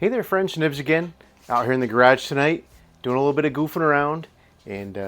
Hey there friends, Nibs again, out here in the garage tonight, doing a little bit of goofing around, and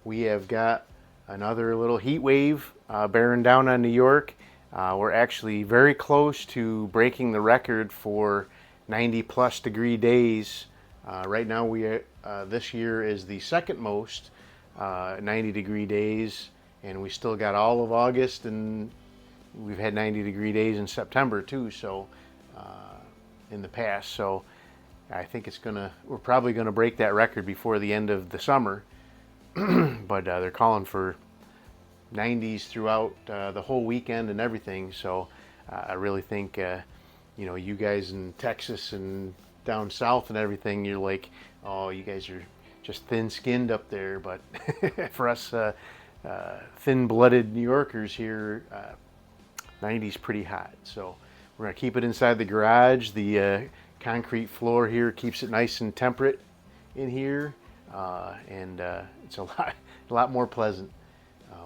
we have got another little heat wave bearing down on New York. We're actually very close to breaking the record for 90 plus degree days. Right now this year is the second most 90 degree days, and we still got all of August, and we've had 90 degree days in September too, so in the past. So I think we're probably gonna break that record before the end of the summer. But they're calling for 90s throughout the whole weekend and everything. So I really think you guys in Texas and down south and everything, you're like, oh, you guys are just thin-skinned up there. But for us thin-blooded New Yorkers here, 90's pretty hot. So we're gonna keep it inside the garage. The concrete floor here keeps it nice and temperate in here, and it's a lot more pleasant.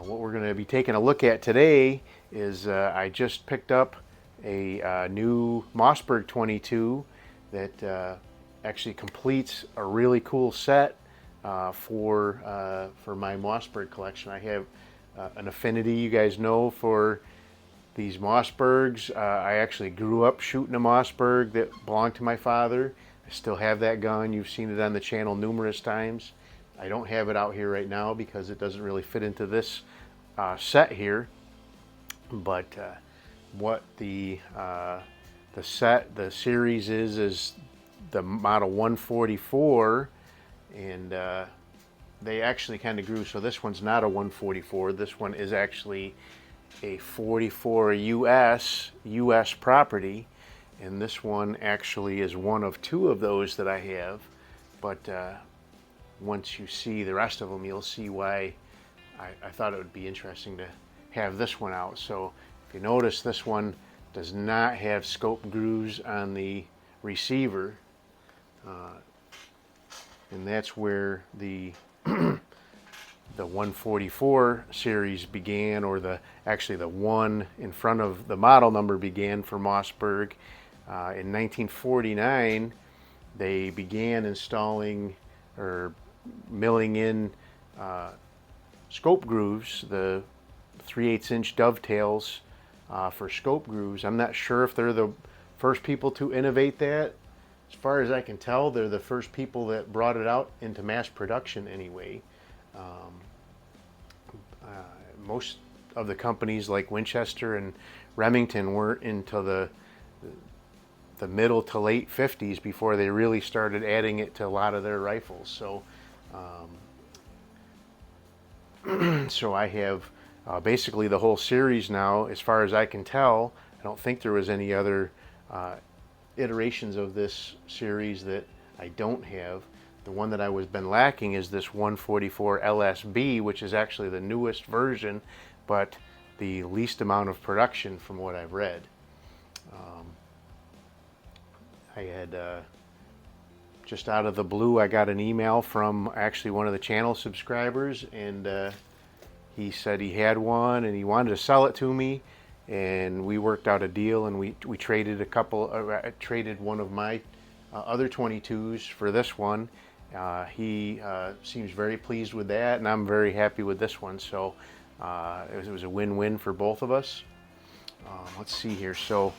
What we're gonna be taking a look at today is I just picked up a new Mossberg 22 that actually completes a really cool set for my Mossberg collection. I have an affinity, you guys know, for these Mossbergs. I actually grew up shooting a Mossberg that belonged to my father. I still have that gun. You've seen it on the channel numerous times. I don't have it out here right now because it doesn't really fit into this set here. But what the series is the model 144, and they actually kind of grew. So this one's not a 144. This one is actually a 44 US property, and this one actually is one of two of those that I have. But once you see the rest of them, you'll see why I thought it would be interesting to have this one out. So if you notice, this one does not have scope grooves on the receiver, and that's where the 144 series began, or actually the one in front of the model number began for Mossberg. In 1949, they began installing or milling in scope grooves, the 3/8 inch dovetails for scope grooves. I'm not sure if they're the first people to innovate that. As far as I can tell, they're the first people that brought it out into mass production anyway. Most of the companies like Winchester and Remington weren't into the middle to late 50s before they really started adding it to a lot of their rifles. So so I have basically the whole series now, as far as I can tell. I don't think there was any other iterations of this series that I don't have. The one that I was been lacking is this 144 LSB, which is actually the newest version, but the least amount of production from what I've read. I had just out of the blue, I got an email from actually one of the channel subscribers, and he said he had one and he wanted to sell it to me, and we worked out a deal, and we traded I traded one of my other 22s for this one. He seems very pleased with that, and I'm very happy with this one. So it was a win-win for both of us. Let's see here. So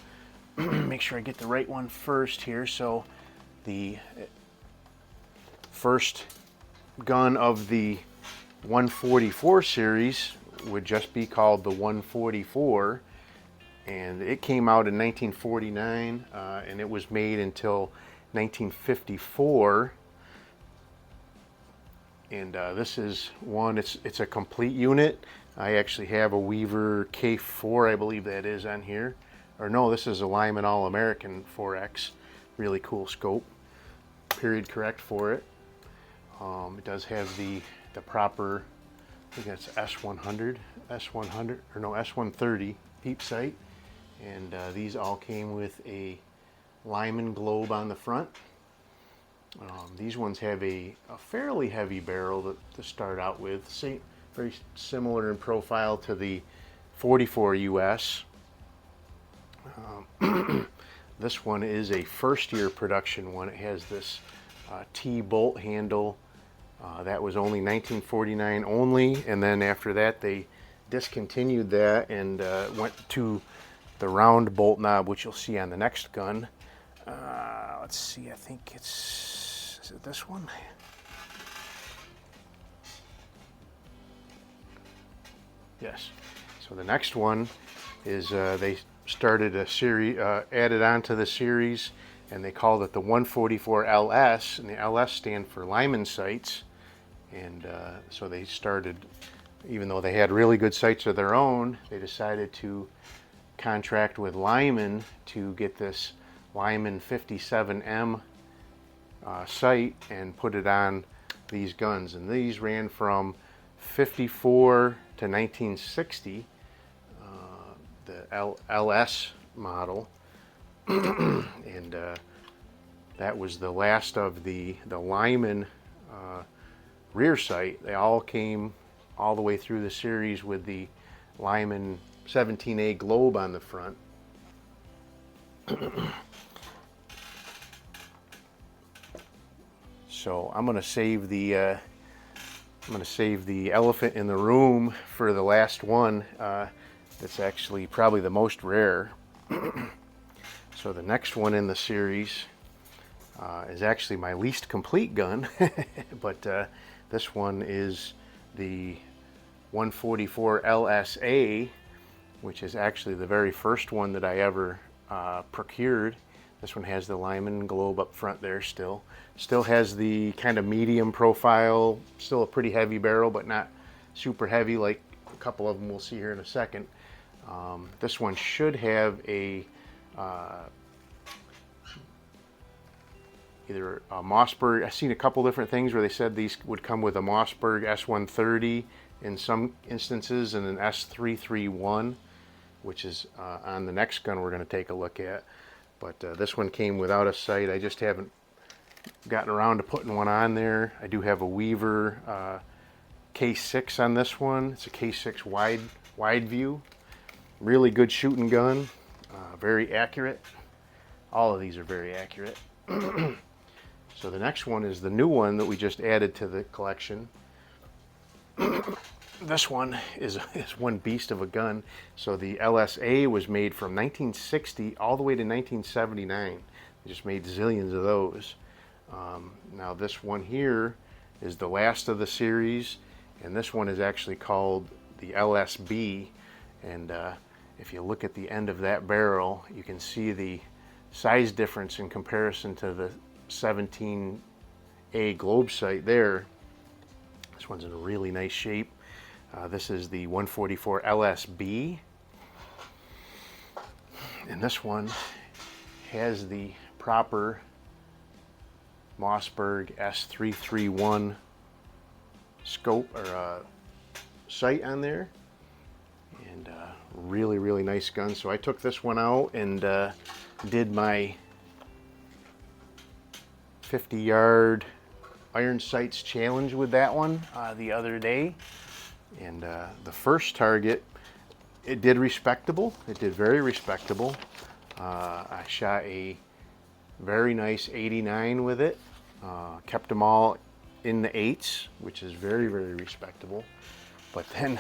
make sure I get the right one first here. So the first gun of the 144 series would just be called the 144, and it came out in 1949, and it was made until 1954. And this is one, it's a complete unit. I actually have a Weaver K4, I believe that is, on here. Or no, this is a Lyman All-American 4X. Really cool scope. Period correct for it. It does have the proper, I think that's S100, or no, S130 peep sight. And these all came with a Lyman globe on the front. These ones have a fairly heavy barrel to start out with, very similar in profile to the 44 US. This one is a first year production one. It has this T-bolt handle. That was only 1949 only, and then after that they discontinued that and went to the round bolt knob, which you'll see on the next gun. Let's see, I think is it this one? Yes. So the next one is they started a series, added on to the series, and they called it the 144 LS, and the LS stand for Lyman sights. And so they started, even though they had really good sights of their own, they decided to contract with Lyman to get this Lyman 57M sight and put it on these guns. And these ran from 54 to 1960, the LS model. And that was the last of the Lyman rear sight. They all came all the way through the series with the Lyman 17A globe on the front. So I'm going to save the elephant in the room for the last one. That's actually probably the most rare. So the next one in the series is actually my least complete gun, but this one is the 144 LSA, which is actually the very first one that I ever procured. This one has the Lyman globe up front there still. Still has the kind of medium profile, still a pretty heavy barrel, but not super heavy like a couple of them we'll see here in a second. This one should have a either a Mossberg. I've seen a couple different things where they said these would come with a Mossberg S130 in some instances and an S331, which is on the next gun we're going to take a look at. But this one came without a sight. I just haven't gotten around to putting one on there. I do have a Weaver K6 on this one. It's a K6 wide view. Really good shooting gun. Very accurate. All of these are very accurate. So the next one is the new one that we just added to the collection. This one is one beast of a gun. So the LSA was made from 1960 all the way to 1979. They just made zillions of those. Now this one here is the last of the series, and this one is actually called the LSB. And if you look at the end of that barrel, you can see the size difference in comparison to the 17A globe sight there. This one's in really nice shape. This is the 144 LSB, and this one has the proper Mossberg S331 scope or sight on there, and really nice gun. So I took this one out and did my 50-yard iron sights challenge with that one the other day, and the first target, it did respectable. It did very respectable. I shot a very nice 89 with it. Kept them all in the 8s, which is very respectable. But then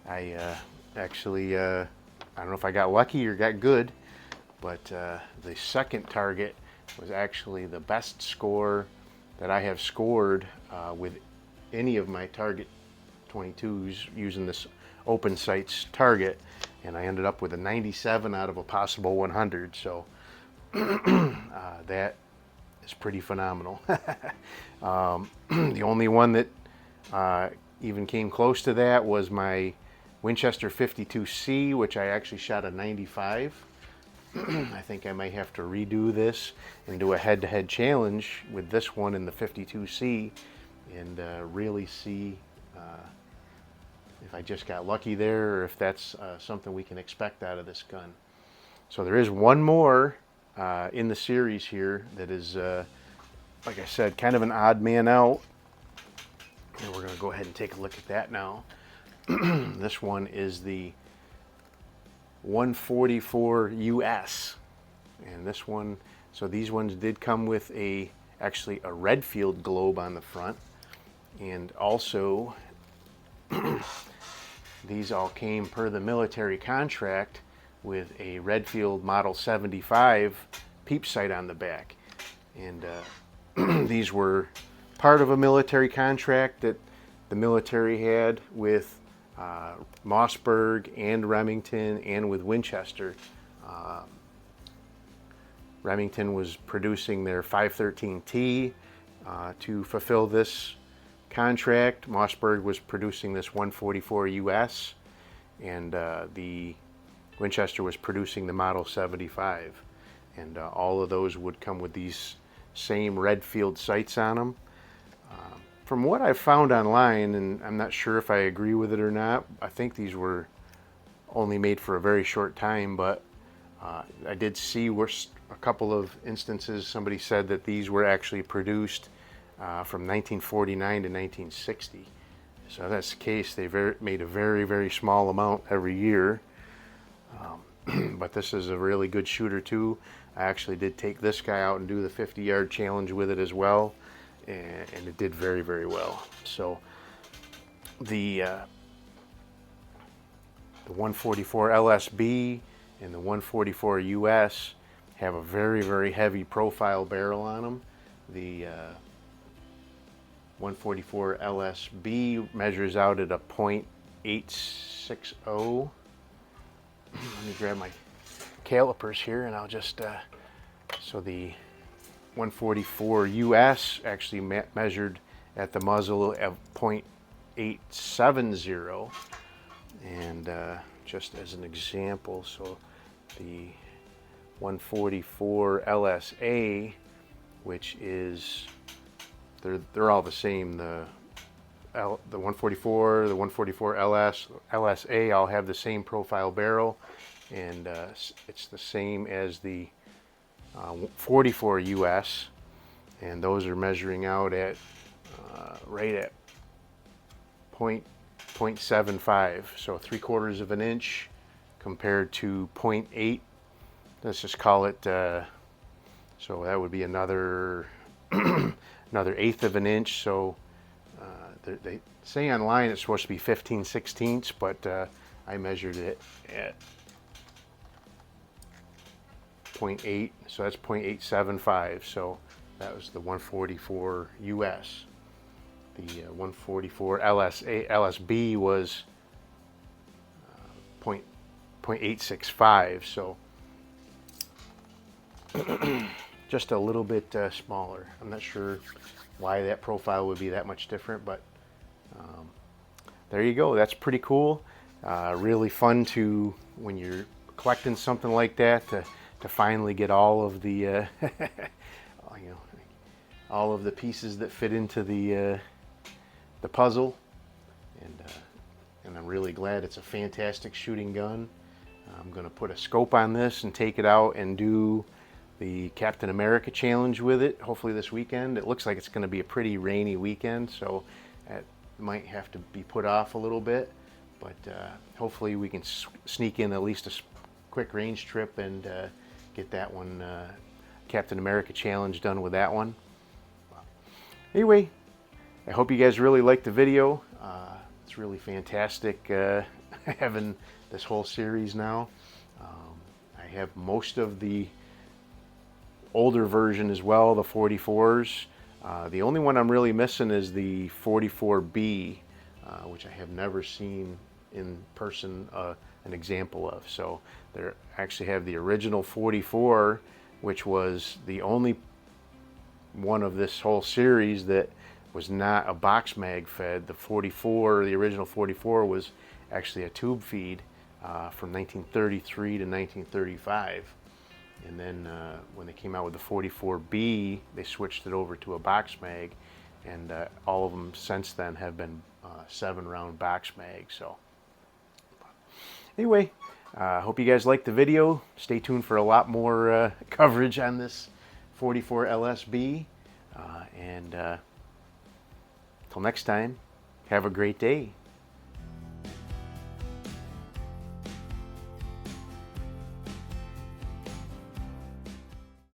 I actually I don't know if I got lucky or got good, but the second target was actually the best score that I have scored with any of my target 22s using this open sights target, and I ended up with a 97 out of a possible 100. So that is pretty phenomenal. The only one that even came close to that was my Winchester 52C, which I actually shot a 95. I think I might have to redo this and do a head-to-head challenge with this one in the 52C and really see if I just got lucky there or if that's something we can expect out of this gun. So there is one more in the series here that is, like I said, kind of an odd man out. And we're going to go ahead and take a look at that now. This one is the 144 US. And this one, so these ones did come with actually a Redfield globe on the front, and also these all came per the military contract with a Redfield Model 75 peep sight on the back. And these were part of a military contract that the military had with Mossberg and Remington and with Winchester. Remington was producing their 513T to fulfill this contract. Mossberg was producing this 144 US, and the Winchester was producing the Model 75. And all of those would come with these same Redfield sights on them. From what I've found online, and I'm not sure if I agree with it or not, I think these were only made for a very short time, but I did see where a couple of instances somebody said that these were actually produced from 1949 to 1960. So if that's the case, they made a very, very small amount every year. But this is a really good shooter too. I actually did take this guy out and do the 50-yard challenge with it as well, and it did very, very well. So the 144 LSB and the 144 US have a very, very heavy profile barrel on them. The 144 LSB measures out at a .860. Let me grab my calipers here and I'll just, so the 144 US actually measured at the muzzle of .870. And just as an example, so the 144 LSA, which is, they're all the same, the 144, the 144 LSA all have the same profile barrel, and it's the same as the 44 US, and those are measuring out at right at .75, so 3/4 of an inch compared to .8. Let's just call it, so that would be another another 1/8 of an inch. So they say online it's supposed to be 15/16, but I measured it at .8, so that's .875. So that was the 144 US. The 144 LSB was .865, so just a little bit smaller. I'm not sure why that profile would be that much different, but there you go. That's pretty cool. Really fun to, when you're collecting something like that, to finally get all of the you know, all of the pieces that fit into the puzzle, and I'm really glad. It's a fantastic shooting gun. I'm going to put a scope on this and take it out and do the Captain America challenge with it, hopefully this weekend. It looks like it's going to be a pretty rainy weekend, so it might have to be put off a little bit, but hopefully we can sneak in at least a quick range trip and get that one, Captain America challenge, done with that one. Anyway, I hope you guys really liked the video. It's really fantastic having this whole series now. I have most of the older version as well, the 44s. The only one I'm really missing is the 44B, which I have never seen in person an example of. So they actually have the original 44, which was the only one of this whole series that was not a box mag fed. The 44, the original 44, was actually a tube feed from 1933 to 1935. And then when they came out with the 44B, they switched it over to a box mag, and all of them since then have been 7-round box mags. So anyway, I hope you guys liked the video. Stay tuned for a lot more coverage on this 44 LSB. And until next time, have a great day.